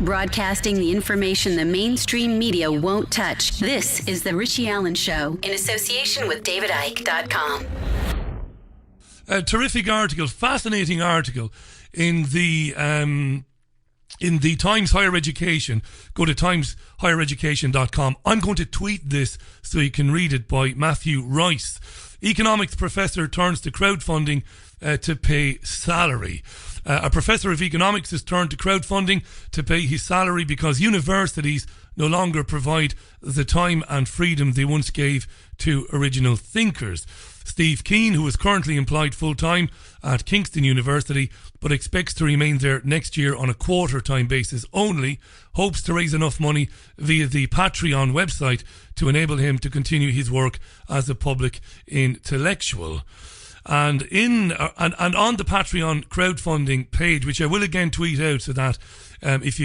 Broadcasting the information the mainstream media won't touch. This is The Richie Allen Show in association with DavidIke.com. A terrific article, fascinating article in the Times Higher Education. Go to timeshighereducation.com. I'm going to tweet this so you can read it, by Matthew Rice. Economics professor turns to crowdfunding to pay salary. A professor of economics has turned to crowdfunding to pay his salary because universities no longer provide the time and freedom they once gave to original thinkers. Steve Keane, who is currently employed full-time at Kingston University but expects to remain there next year on a quarter-time basis only, hopes to raise enough money via the Patreon website to enable him to continue his work as a public intellectual. And on the Patreon crowdfunding page, which I will again tweet out, so that if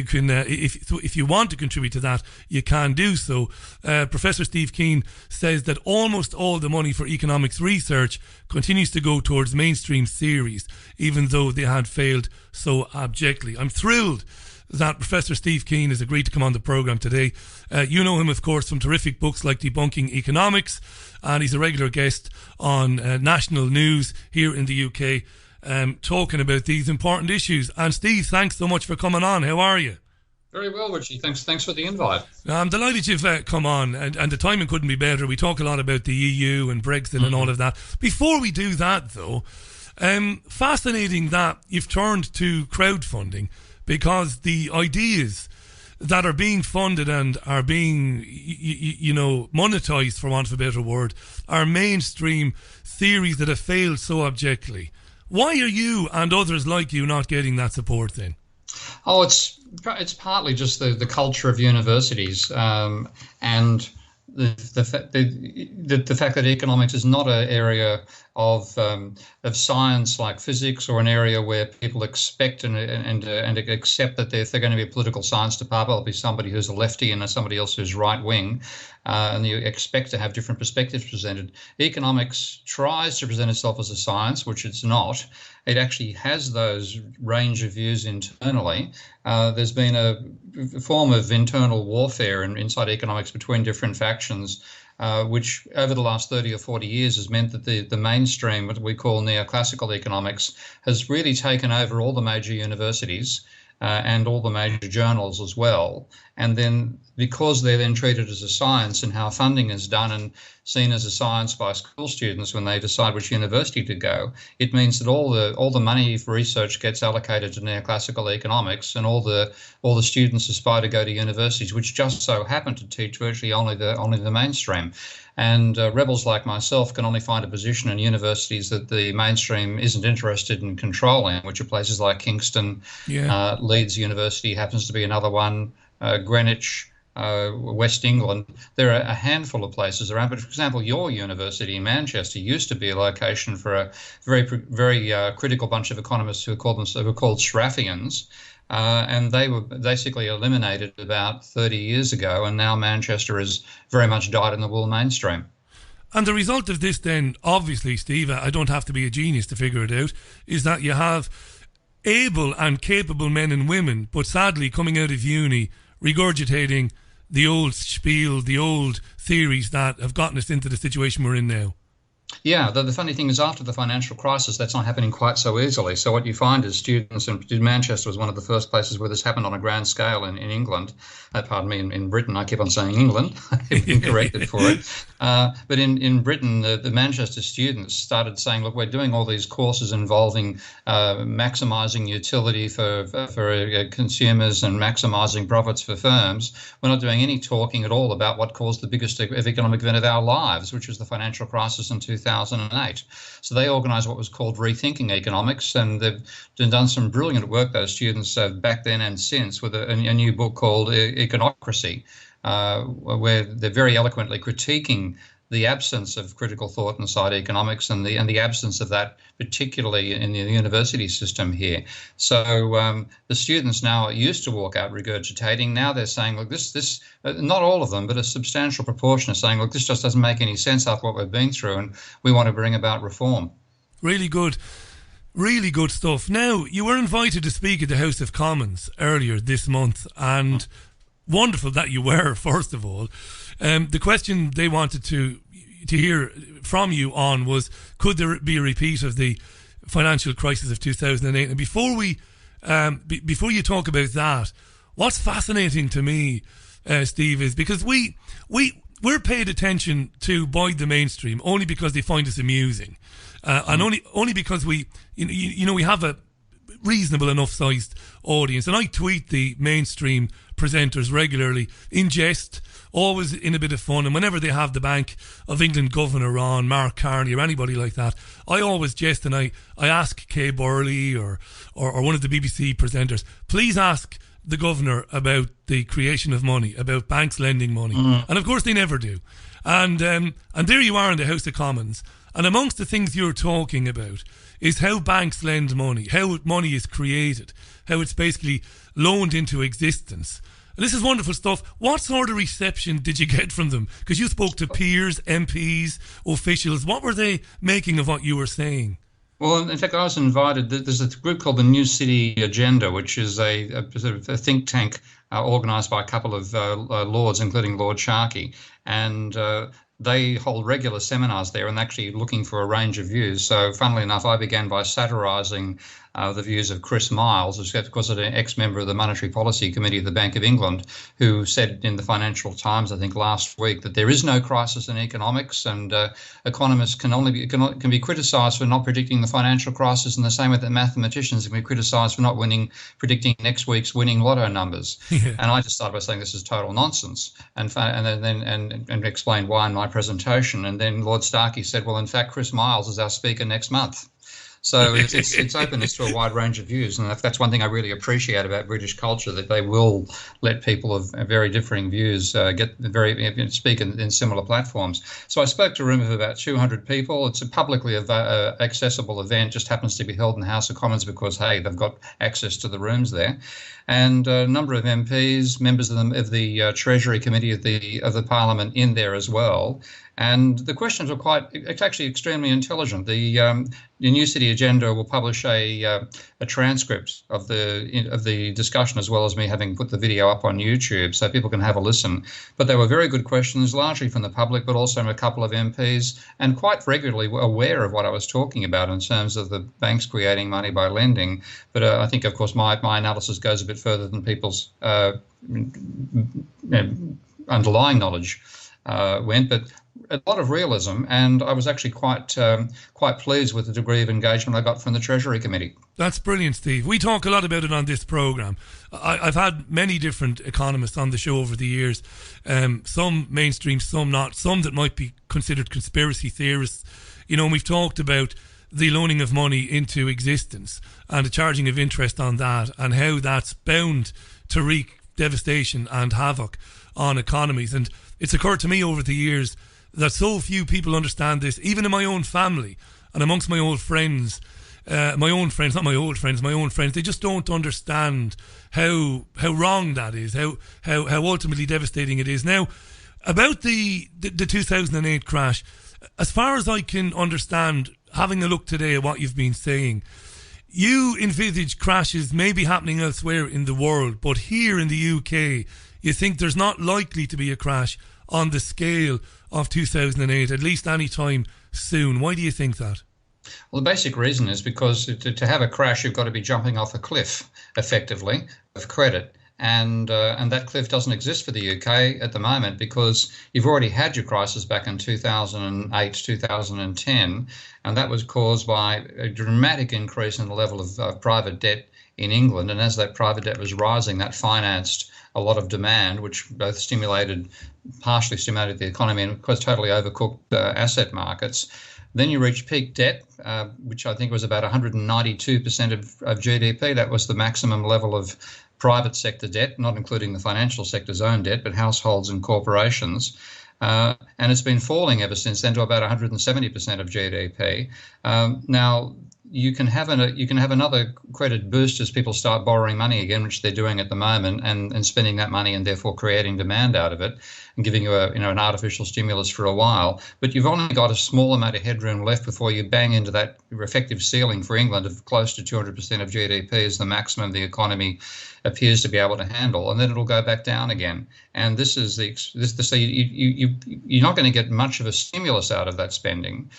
you want to contribute to that, you can do so. Professor Steve Keane says that almost all the money for economics research continues to go towards mainstream theories, even though they had failed so abjectly. I'm thrilled that Professor Steve Keane has agreed to come on the programme today. You know him, of course, from terrific books like Debunking Economics, and he's a regular guest on national news here in the UK, talking about these important issues. And Steve, thanks so much for coming on. How are you? Very well, Richie. Thanks for the invite. I'm delighted you've come on, and the timing couldn't be better. We talk a lot about the EU and Brexit and all of that. Before we do that, though, fascinating that you've turned to crowdfunding, because the ideas that are being funded and are being, monetized, for want of a better word, are mainstream theories that have failed so abjectly. Why are you and others like you not getting that support then? Oh, it's partly just the culture of universities, and the fact that economics is not an area of science like physics, or an area where people expect and accept that if they're going to be a political science department, there'll be somebody who's a lefty and somebody else who's right wing, and you expect to have different perspectives presented. Economics tries to present itself as a science, which it's not. It actually has those range of views internally. There's been a form of internal warfare inside economics between different factions, which over the last 30 or 40 years has meant that the mainstream, what we call neoclassical economics, has really taken over all the major universities and all the major journals as well. And then because they're then treated as a science, and how funding is done and seen as a science by school students when they decide which university to go, it means that all the money for research gets allocated to neoclassical economics, and all the students aspire to go to universities which just so happen to teach virtually only the mainstream. And rebels like myself can only find a position in universities that the mainstream isn't interested in controlling, which are places like Kingston, Leeds University happens to be another one, Greenwich, West England. There are a handful of places around, but for example, your university in Manchester used to be a location for a very critical bunch of economists who were called Sraffians. And they were basically eliminated about 30 years ago, and now Manchester is very much dyed in the wool mainstream. And the result of this then, obviously, Steve, I don't have to be a genius to figure it out, is that you have able and capable men and women, but sadly coming out of uni, regurgitating the old spiel, the old theories that have gotten us into the situation we're in now. Yeah, the funny thing is, after the financial crisis, that's not happening quite so easily. So what you find is students, and Manchester was one of the first places where this happened on a grand scale in England. Pardon me, in Britain. I keep on saying England. I've been corrected for it. But in Britain, the Manchester students started saying, look, we're doing all these courses involving maximising utility for consumers and maximising profits for firms. We're not doing any talking at all about what caused the biggest economic event of our lives, which was the financial crisis in 2008. So they organised what was called Rethinking Economics, and they've done some brilliant work, those students, back then and since, with a new book called Econocracy, where they're very eloquently critiquing the absence of critical thought inside economics, and the absence of that, particularly in the university system here. So the students now used to walk out regurgitating. Now they're saying, look, this not all of them, but a substantial proportion are saying, look, this just doesn't make any sense after what we've been through, and we want to bring about reform. Really good. Really good stuff. Now, you were invited to speak at the House of Commons earlier this month, and wonderful that you were, first of all. The question they wanted to hear from you on was, could there be a repeat of the financial crisis of 2008? And before you talk about that, what's fascinating to me, Steve, is because we're paid attention to by the mainstream only because they find us amusing, and only because we have a reasonable enough sized audience. And I tweet the mainstream presenters regularly in jest, always in a bit of fun. And whenever they have the Bank of England governor on, Mark Carney or anybody like that, I always jest and I ask Kay Burley or one of the BBC presenters, please ask the governor about the creation of money, about banks lending money. And of course they never do. And there you are in the House of Commons. And amongst the things you're talking about is how banks lend money, how money is created, how it's basically loaned into existence. And this is wonderful stuff. What sort of reception did you get from them? Because you spoke to peers, MPs, officials. What were they making of what you were saying? Well, in fact, I was invited. There's a group called the New City Agenda, which is a sort of a think tank organised by a couple of lords, including Lord Sharkey, and they hold regular seminars there and actually looking for a range of views. So, funnily enough, I began by satirising the views of Chris Miles, who's of course an ex-member of the Monetary Policy Committee of the Bank of England, who said in the Financial Times, I think last week, that there is no crisis in economics, and economists can be criticised for not predicting the financial crisis in the same way that mathematicians can be criticised for not predicting next week's winning lotto numbers. Yeah. And I just started by saying this is total nonsense, and explained why in my presentation. And then Lord Starkey said, well, in fact, Chris Miles is our speaker next month. So it's openness to a wide range of views, and that's one thing I really appreciate about British culture, that they will let people of very differing views speak in similar platforms. So I spoke to a room of about 200 people. It's a publicly accessible event, just happens to be held in the House of Commons because, hey, they've got access to the rooms there. And a number of MPs, members of the Treasury Committee of the Parliament in there as well. And the questions were it's actually extremely intelligent. The New City Agenda will publish a transcript of the discussion, as well as me having put the video up on YouTube, so people can have a listen. But they were very good questions, largely from the public, but also from a couple of MPs, and quite regularly aware of what I was talking about in terms of the banks creating money by lending. But I think, of course, my analysis goes a bit further than people's underlying knowledge went, but a lot of realism, and I was actually quite pleased with the degree of engagement I got from the Treasury Committee. That's brilliant, Steve. We talk a lot about it on this programme. I've had many different economists on the show over the years, some mainstream, some not, some that might be considered conspiracy theorists. And we've talked about the loaning of money into existence and the charging of interest on that, and how that's bound to wreak devastation and havoc on economies. And it's occurred to me over the years that so few people understand this, even in my own family and amongst my old friends, they just don't understand how wrong that is, how ultimately devastating it is. Now, about the 2008 crash, as far as I can understand, having a look today at what you've been saying, you envisage crashes maybe happening elsewhere in the world, but here in the UK, you think there's not likely to be a crash on the scale of 2008, at least any time soon. Why do you think that? Well, the basic reason is because to have a crash, you've got to be jumping off a cliff, effectively, of credit. And that cliff doesn't exist for the UK at the moment, because you've already had your crisis back in 2008, 2010, and that was caused by a dramatic increase in the level of private debt in England. And as that private debt was rising, that financed a lot of demand, which both partially stimulated the economy and, of course, totally overcooked asset markets. Then you reach peak debt, which I think was about 192% of GDP. That was the maximum level of private sector debt, not including the financial sector's own debt, but households and corporations. And it's been falling ever since then to about 170% of GDP. Now, you can have another credit boost as people start borrowing money again, which they're doing at the moment, and spending that money and therefore creating demand out of it and giving you an artificial stimulus for a while. But you've only got a small amount of headroom left before you bang into that effective ceiling for England of close to 200% of GDP is the maximum the economy appears to be able to handle, and then it'll go back down again. And this is so you're not going to get much of a stimulus out of that spending.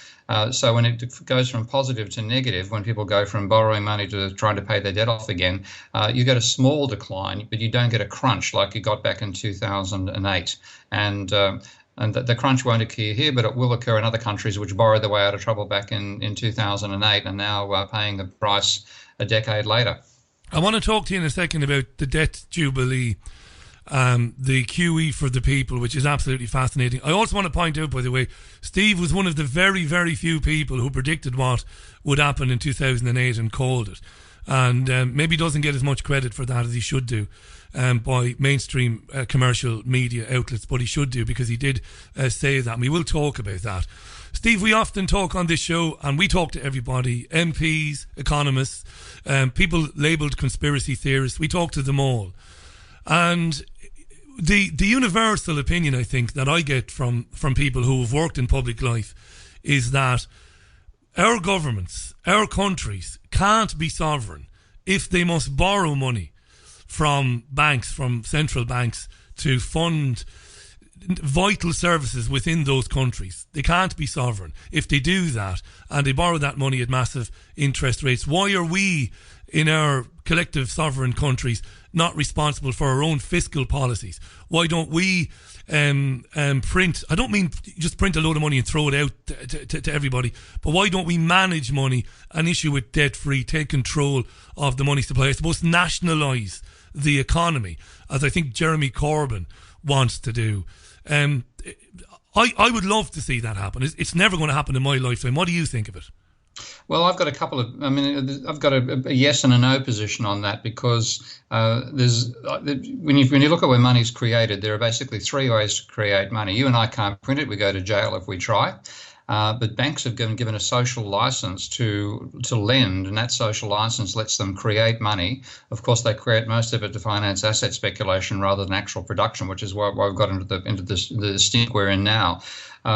So when it goes from positive to negative, when people go from borrowing money to trying to pay their debt off again, you get a small decline, but you don't get a crunch like you got back in 2008. And the crunch won't occur here, but it will occur in other countries which borrowed their way out of trouble back in 2008 and now paying the price a decade later. I want to talk to you in a second about the debt jubilee, the QE for the people, which is absolutely fascinating. I also want to point out, by the way, Steve was one of the very, very few people who predicted what would happen in 2008 and called it. And maybe doesn't get as much credit for that as he should do by mainstream commercial media outlets, but he should do, because he did say that. And we will talk about that. Steve, we often talk on this show, and we talk to everybody, MPs, economists, people labelled conspiracy theorists. We talk to them all. And the universal opinion, I think, that I get from people who have worked in public life is that our governments, our countries, can't be sovereign if they must borrow money from banks, from central banks, to fund vital services within those countries. They can't be sovereign. If they do that and they borrow that money at massive interest rates, why are we in our collective sovereign countries not responsible for our own fiscal policies? Why don't we print, I don't mean just print a load of money and throw it out to everybody, but why don't we manage money and issue it debt-free, take control of the money supply? I suppose nationalise the economy, as I think Jeremy Corbyn wants to do. I would love to see that happen. It's never going to happen in my lifetime. What do you think of it? Well, I've got I've got a yes and a no position on that, because when you look at where money's created, there are basically three ways to create money. You and I can't print it. We go to jail if we try. But banks have given a social license to lend, and that social license lets them create money. Of course, they create most of it to finance asset speculation rather than actual production, which is why we've got into the stink we're in now.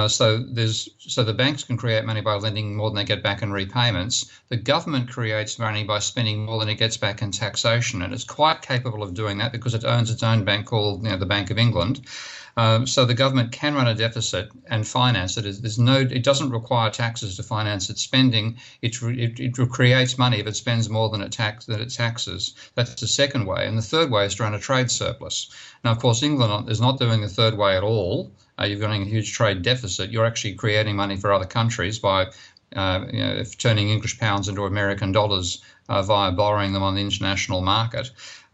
So the banks can create money by lending more than they get back in repayments. The government creates money by spending more than it gets back in taxation, and it's quite capable of doing that because it owns its own bank called the Bank of England. So the government can run a deficit and finance it. It doesn't require taxes to finance its spending. It creates money if it spends more than it taxes. That's the second way. And the third way is to run a trade surplus. Now, of course, England is not doing the third way at all. You're running a huge trade deficit. You're actually creating money for other countries by turning English pounds into American dollars via borrowing them on the international market.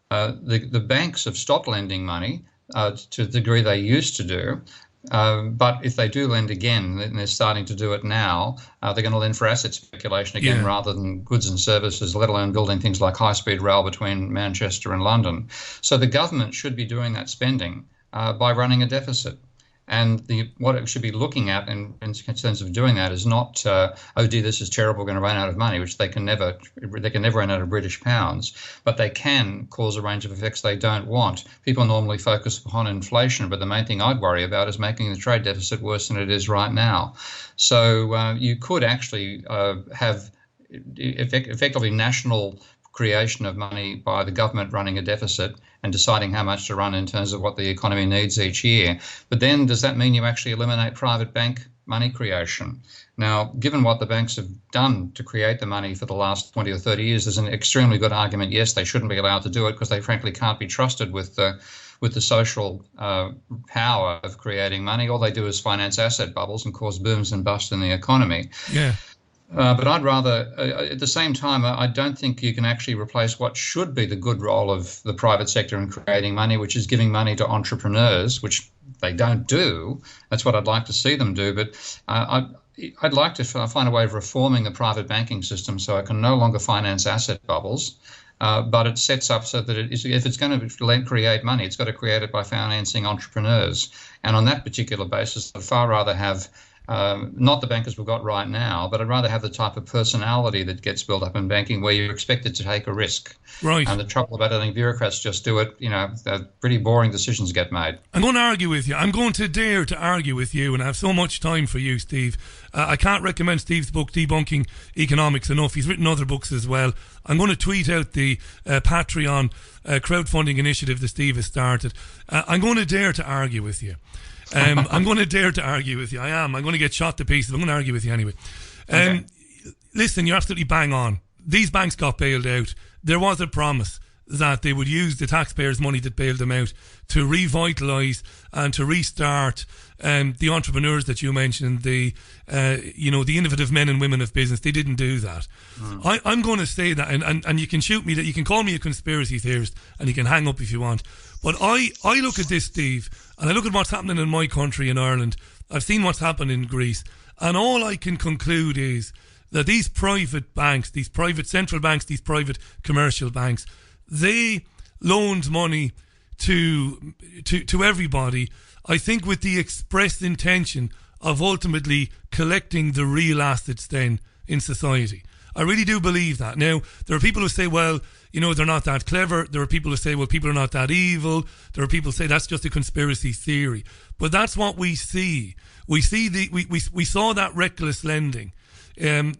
The banks have stopped lending money to the degree they used to do. But if they do lend again, and they're starting to do it now, they're going to lend for asset speculation again rather than goods and services, let alone building things like high-speed rail between Manchester and London. So the government should be doing that spending by running a deficit. And what it should be looking at in terms of doing that is not, oh dear, this is terrible, we're going to run out of money, which they can never run out of British pounds, but they can cause a range of effects they don't want. People normally focus upon inflation, but the main thing I'd worry about is making the trade deficit worse than it is right now. So you could actually have effectively national creation of money by the government running a deficit and deciding how much to run in terms of what the economy needs each year. But then does that mean you actually eliminate private bank money creation? Now, given what the banks have done to create the money for the last 20 or 30 years, there's an extremely good argument, yes, they shouldn't be allowed to do it because they frankly can't be trusted with the social power of creating money. All they do is finance asset bubbles and cause booms and busts in the economy. Yeah. But I'd rather, at the same time, I don't think you can actually replace what should be the good role of the private sector in creating money, which is giving money to entrepreneurs, which they don't do. That's what I'd like to see them do. But I'd like to find a way of reforming the private banking system so it can no longer finance asset bubbles. But it sets up so that if it's going to create money, it's got to create it by financing entrepreneurs. And on that particular basis, I'd far rather have Not the bankers we've got right now, but I'd rather have the type of personality that gets built up in banking where you're expected to take a risk. Right. And the trouble about it, I think bureaucrats just do it, pretty boring decisions get made. I'm going to argue with you. I'm going to dare to argue with you, and I have so much time for you, Steve. I can't recommend Steve's book, Debunking Economics, enough. He's written other books as well. I'm going to tweet out the Patreon crowdfunding initiative that Steve has started. I'm going to dare to argue with you. I'm going to dare to argue with you. I am. I'm going to get shot to pieces. I'm going to argue with you anyway. Okay. Listen, you're absolutely bang on. These banks got bailed out. There was a promise that they would use the taxpayers' money that bailed them out to revitalise and to restart the entrepreneurs that you mentioned, the innovative men and women of business. They didn't do that. I'm going to say that, and you can shoot me, that you can call me a conspiracy theorist, and you can hang up if you want. But I look at this, Steve, and I look at what's happening in my country, in Ireland. I've seen what's happened in Greece, and all I can conclude is that these private banks, these private central banks, these private commercial banks, they loaned money to everybody, I think with the express intention of ultimately collecting the real assets then in society. I really do believe that. Now, there are people who say, well, they're not that clever. There are people who say, well, people are not that evil. There are people who say that's just a conspiracy theory. But that's what we see. We saw that reckless lending, to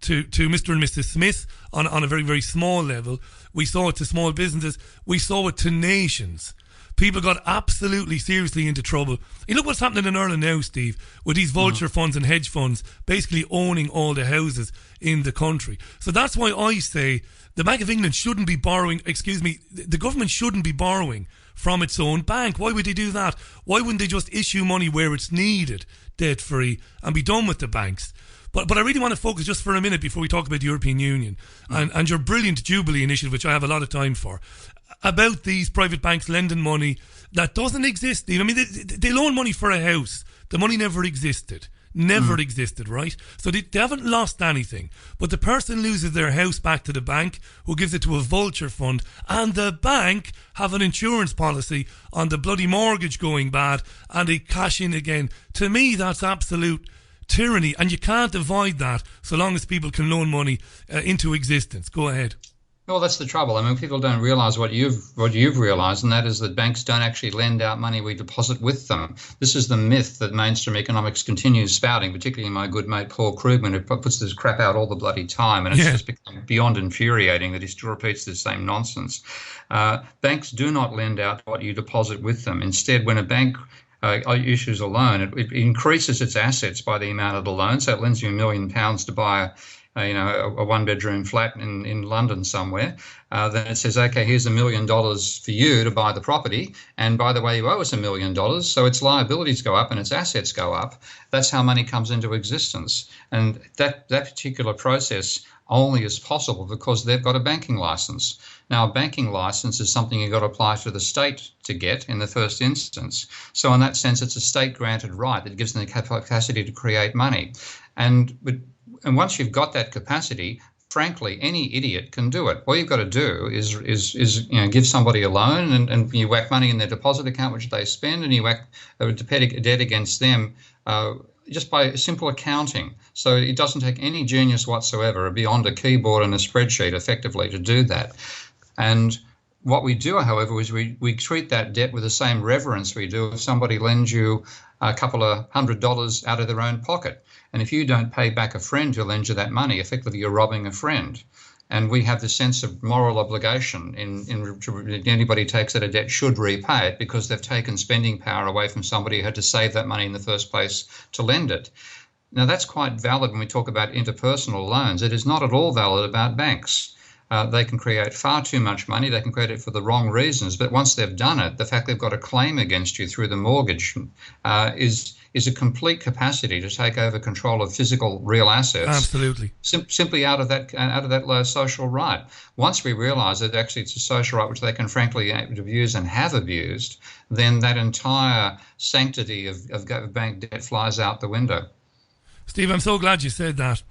Mr. and Mrs. Smith on a very, very small level. We saw it to small businesses. We saw it to nations. People got absolutely seriously into trouble. You look what's happening in Ireland now, Steve, with these vulture funds and hedge funds basically owning all the houses in the country. So that's why I say the Bank of England shouldn't be borrowing, the government shouldn't be borrowing from its own bank. Why would they do that? Why wouldn't they just issue money where it's needed, debt-free, and be done with the banks? But I really want to focus just for a minute before we talk about the European Union and your brilliant Jubilee initiative, which I have a lot of time for, about these private banks lending money that doesn't exist, Steve. I mean, they loan money for a house. The money never existed. Never existed, right? So they haven't lost anything. But the person loses their house back to the bank, who gives it to a vulture fund, and the bank have an insurance policy on the bloody mortgage going bad, and they cash in again. To me, that's absolute tyranny, and you can't avoid that so long as people can loan money into existence. Go ahead. Well, that's the trouble. I mean, people don't realise what you've realised, and that is that banks don't actually lend out money; we deposit with them. This is the myth that mainstream economics continues spouting, particularly my good mate Paul Krugman, who puts this crap out all the bloody time, and it's just become beyond infuriating that he still repeats the same nonsense. Banks do not lend out what you deposit with them. Instead, when a bank issues a loan, it increases its assets by the amount of the loan. So it lends you £1 million to buy a one-bedroom flat in London somewhere. Then it says, okay, here's $1 million for you to buy the property. And by the way, you owe us $1 million. So its liabilities go up and its assets go up. That's how money comes into existence. And that particular process only is possible because they've got a banking license. Now, a banking license is something you've got to apply to the state to get in the first instance. So in that sense, it's a state-granted right that gives them the capacity to create money. And once you've got that capacity, frankly, any idiot can do it. All you've got to do is give somebody a loan and you whack money in their deposit account, which they spend, and you whack a debt against them just by simple accounting. So it doesn't take any genius whatsoever beyond a keyboard and a spreadsheet effectively to do that. And what we do, however, is we treat that debt with the same reverence we do if somebody lends you a couple of $100 out of their own pocket. And if you don't pay back a friend who lends you that money, effectively you're robbing a friend. And we have this sense of moral obligation anybody takes out a debt should repay it because they've taken spending power away from somebody who had to save that money in the first place to lend it. Now, that's quite valid when we talk about interpersonal loans. It is not at all valid about banks. They can create far too much money. They can create it for the wrong reasons. But once they've done it, the fact they've got a claim against you through the mortgage is a complete capacity to take over control of physical real assets. Absolutely. Simply out of that low social right. Once we realise that actually it's a social right which they can frankly abuse and have abused, then that entire sanctity of bank debt flies out the window. Steve, I'm so glad you said that.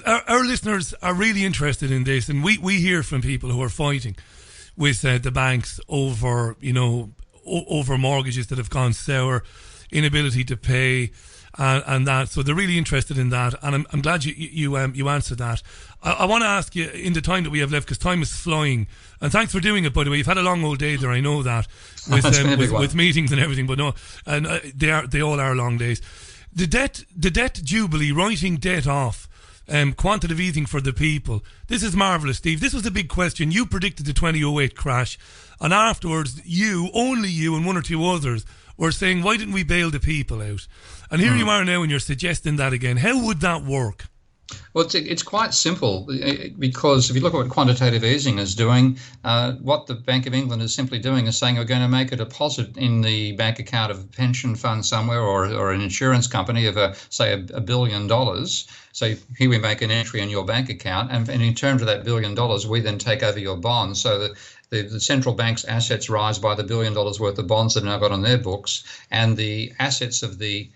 Our listeners are really interested in this, and we hear from people who are fighting with the banks over mortgages that have gone sour. inability to pay. And that, so they're really interested in that, and I'm glad you answered that. I want to ask you in the time that we have left, because time is flying, and thanks for doing it, by the way. You've had a long old day there, I know that, with meetings and everything, but no, and they all are long days. The debt jubilee, writing debt off, quantitative easing for the people. This is marvellous, Steve. This was the big question. You predicted the 2008 crash, and afterwards, only you and one or two others were saying, why didn't we bail the people out? And here you are now and you're suggesting that again. How would that work? Well, it's quite simple, because if you look at what quantitative easing is doing, what the Bank of England is simply doing is saying we're going to make a deposit in the bank account of a pension fund somewhere, or an insurance company of, say, $1 billion. So here we make an entry in your bank account, and in terms of that $1 billion, we then take over your bonds. So that the central bank's assets rise by the $1 billion worth of bonds that are now got on their books, and the assets of the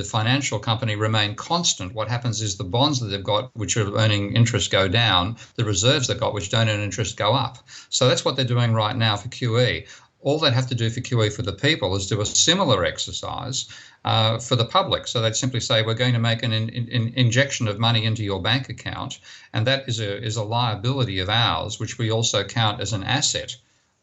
financial company remain constant. What happens is the bonds that they've got, which are earning interest, go down. The reserves they've got, which don't earn interest, go up. So that's what they're doing right now for QE. All they'd have to do for QE for the people is do a similar exercise for the public. So they'd simply say, we're going to make an injection of money into your bank account, and that is a liability of ours, which we also count as an asset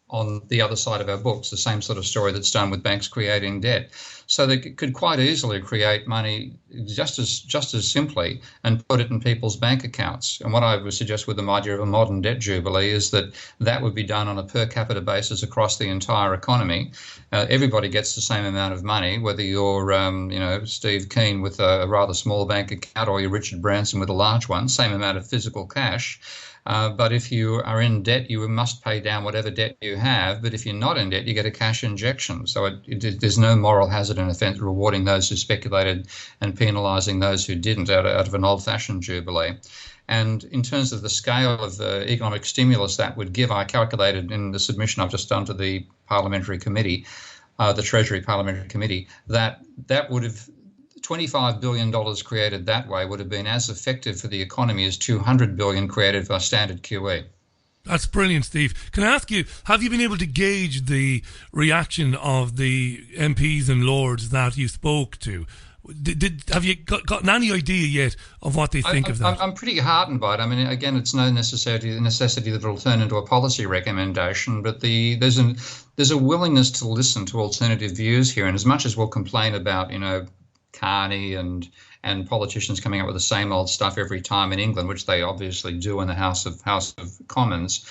on the other side of our books, the same sort of story that's done with banks creating debt. So they could quite easily create money just as simply and put it in people's bank accounts. And what I would suggest with the idea of a modern debt jubilee is that would be done on a per capita basis across the entire economy. Everybody gets the same amount of money, whether you're Steve Keen with a rather small bank account or you're Richard Branson with a large one, same amount of physical cash. But if you are in debt, you must pay down whatever debt you have. But if you're not in debt, you get a cash injection. So there's no moral hazard in offence rewarding those who speculated and penalising those who didn't out of an old-fashioned jubilee. And in terms of the scale of the economic stimulus that would give, I calculated in the submission I've just done to the parliamentary committee, the Treasury Parliamentary Committee, that would have $25 billion created that way would have been as effective for the economy as $200 billion created by standard QE. That's brilliant, Steve. Can I ask you, have you been able to gauge the reaction of the MPs and Lords that you spoke to? Have you gotten any idea yet of what they think of that? I'm pretty heartened by it. I mean, again, it's no necessity that it'll turn into a policy recommendation, but there's a willingness to listen to alternative views here. And as much as we'll complain about, Carney and politicians coming up with the same old stuff every time in England, which they obviously do in the House of Commons,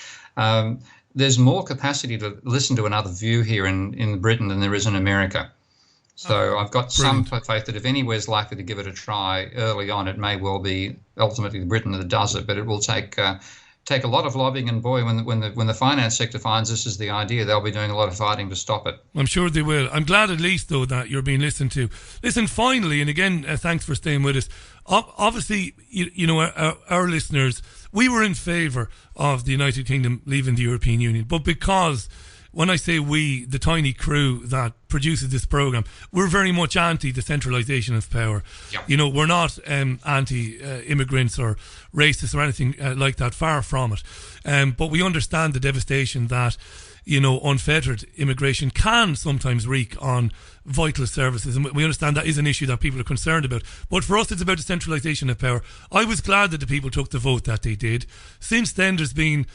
there's more capacity to listen to another view here in Britain than there is in America. So I've got some faith that if anywhere's likely to give it a try early on, it may well be ultimately Britain that does it, but it will take a lot of lobbying, and boy, when the finance sector finds this is the idea, they'll be doing a lot of fighting to stop it. I'm sure they will. I'm glad at least, though, that you're being listened to. Listen, finally, and again, thanks for staying with us. Obviously, our listeners, we were in favour of the United Kingdom leaving the European Union, but because, when I say we, the tiny crew that produces this programme, we're very much anti the centralisation of power. Yep. We're not anti-immigrants or racist or anything like that, far from it. But we understand the devastation that, unfettered immigration can sometimes wreak on vital services. And we understand that is an issue that people are concerned about. But for us, it's about the centralisation of power. I was glad that the people took the vote that they did. Since then, there's been...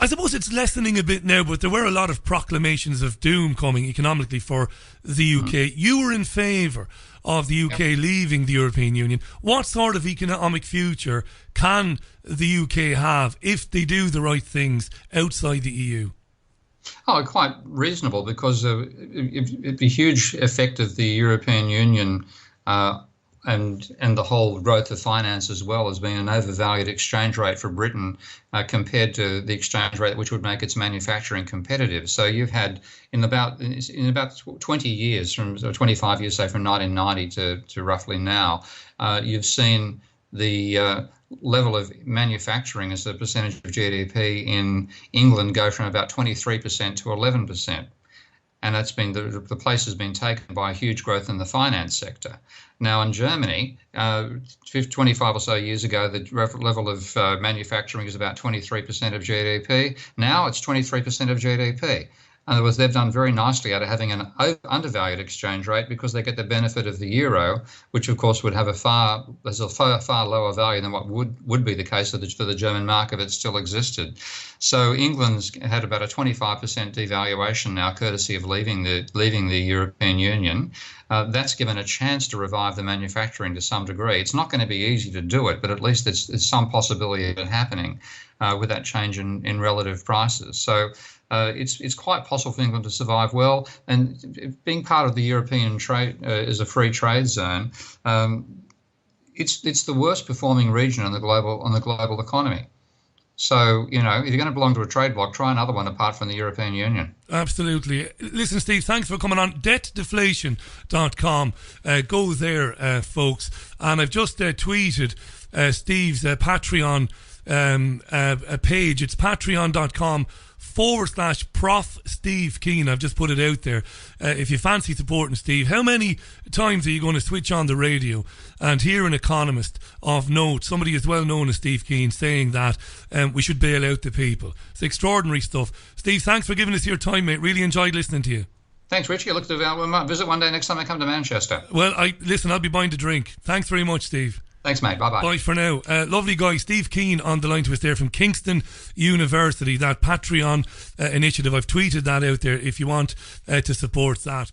I suppose it's lessening a bit now, but there were a lot of proclamations of doom coming economically for the UK. You were in favour of the UK leaving the European Union. What sort of economic future can the UK have if they do the right things outside the EU? Oh, quite reasonable, because the huge effect of the European Union and the whole growth of finance as well has been an overvalued exchange rate for Britain compared to the exchange rate which would make its manufacturing competitive. So you've had in about 20 years, from 25 years, say from 1990 to roughly now, you've seen the level of manufacturing as a percentage of GDP in England go from about 23% to 11%. And that's been the place has been taken by a huge growth in the finance sector. Now in Germany, 25 or so years ago, the level of manufacturing is about 23% of GDP. Now it's 23% of GDP. In other words, they've done very nicely out of having an undervalued exchange rate because they get the benefit of the euro, which of course would have a far lower value than what would be the case for the German mark if it still existed. So England's had about a 25% devaluation now, courtesy of leaving the European Union. That's given a chance to revive the manufacturing to some degree. It's not going to be easy to do it, but at least there's some possibility of it happening with that change in relative prices. So it's quite possible for England to survive well. And being part of the European trade as a free trade zone, it's the worst performing region on the global economy. So, if you're going to belong to a trade bloc, try another one apart from the European Union. Absolutely. Listen, Steve, thanks for coming on. Debtdeflation.com. Go there, folks. And I've just tweeted Steve's Patreon page. It's patreon.com/Prof Steve Keen. I've just put it out there. If you fancy supporting Steve, how many times are you going to switch on the radio and hear an economist of note, somebody as well known as Steve Keen, saying that we should bail out the people? It's extraordinary stuff. Steve, thanks for giving us your time, mate. Really enjoyed listening to you. Thanks, Richie. I look to visit one day next time I come to Manchester. Well, I'll be buying a drink. Thanks very much, Steve. Thanks, mate. Bye-bye. Bye for now. Lovely guy, Steve Keen, on the line to us there from Kingston University. That Patreon initiative, I've tweeted that out there if you want to support that.